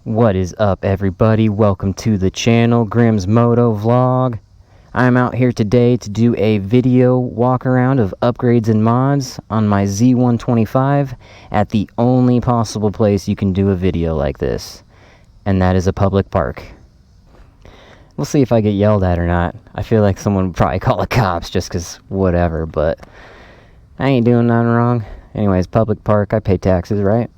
What is up, everybody? Welcome to the channel, Grimm's Moto Vlog. I'm out here today to do a video walk around of upgrades and mods on my Z125 at the only possible place you can do a video like this, and that is a public park. We'll see if I get yelled at or not. I feel like someone would probably call the cops just because whatever, but I ain't doing nothing wrong. Anyways, public park, I pay taxes, right?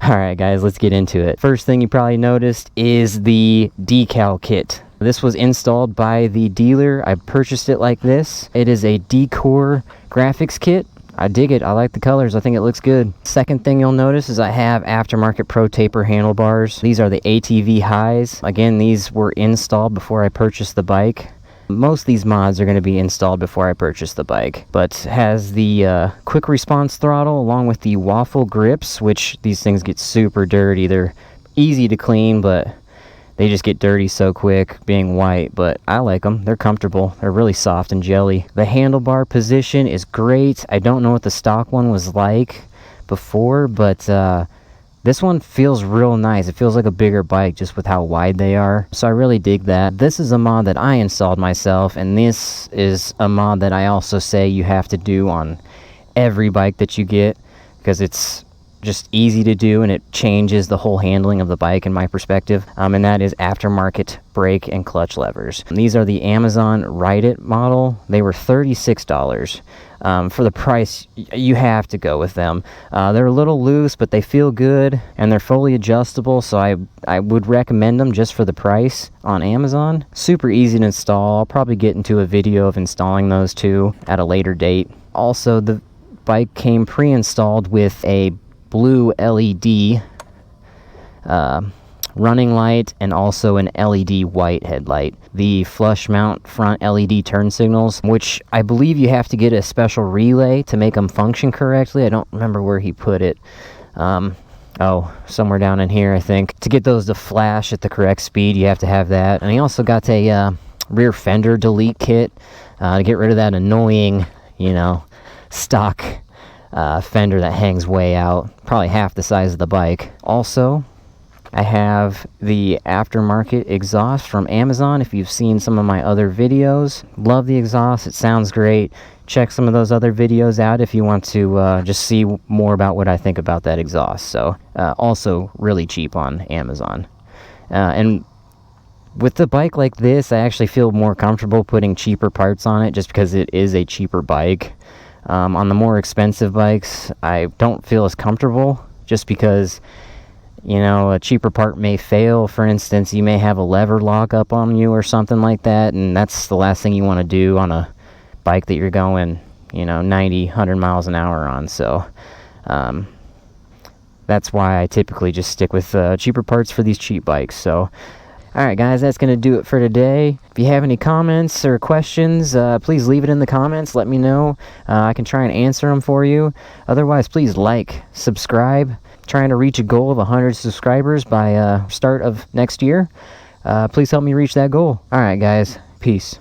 Alright guys, let's get into it. First thing you probably noticed is the Decal Kit. This was installed by the dealer. I purchased it like this. It is a decor graphics kit. I dig it. I like the colors. I think it looks good. Second thing you'll notice is I have aftermarket Pro Taper handlebars. These are the ATV highs. Again, these were installed before I purchased the bike. Most of these mods are going to be installed before I purchase the bike, but has the quick response throttle along with the waffle grips, which these things get super dirty. They're easy to clean, but they just get dirty so quick being white, but I like them. They're comfortable. They're really soft and jelly. The handlebar position is great. I don't know what the stock one was like before, but this one feels real nice. It feels like a bigger bike just with how wide they are. So I really dig that. This is a mod that I installed myself, and this is a mod that I also say you have to do on every bike that you get because it's just easy to do and it changes the whole handling of the bike in my perspective. And that is aftermarket brake and clutch levers. These are the Amazon Ride It model. They were $36. For the price, you have to go with them. They're a little loose, but they feel good and they're fully adjustable, so I would recommend them just for the price on Amazon. Super easy to install. I'll probably get into a video of installing those too at a later date. Also, the bike came pre-installed with a blue LED running light and also an LED white headlight. The flush mount front LED turn signals, which I believe you have to get a special relay to make them function correctly. I don't remember where he put it. Oh, somewhere down in here, I think. To get those to flash at the correct speed, you have to have that. And he also got a rear fender delete kit to get rid of that annoying, stock fender that hangs way out, probably half the size of the bike. Also, I have the aftermarket exhaust from Amazon. If you've seen some of my other videos, love the exhaust. It sounds great. Check some of those other videos out if you want to just see more about what I think about that exhaust. So also really cheap on Amazon. And with the bike like this, I actually feel more comfortable putting cheaper parts on it just because it is a cheaper bike. On the more expensive bikes, I don't feel as comfortable just because a cheaper part may fail. For instance, you may have a lever lock up on you or something like that, and that's the last thing you want to do on a bike that you're going 90, 100 miles an hour on. So that's why I typically just stick with cheaper parts for these cheap bikes. So alright guys, that's going to do it for today. If you have any comments or questions, please leave it in the comments. Let me know. I can try and answer them for you. Otherwise, please like, subscribe. Trying to reach a goal of 100 subscribers by start of next year. Please help me reach that goal. Alright guys, peace.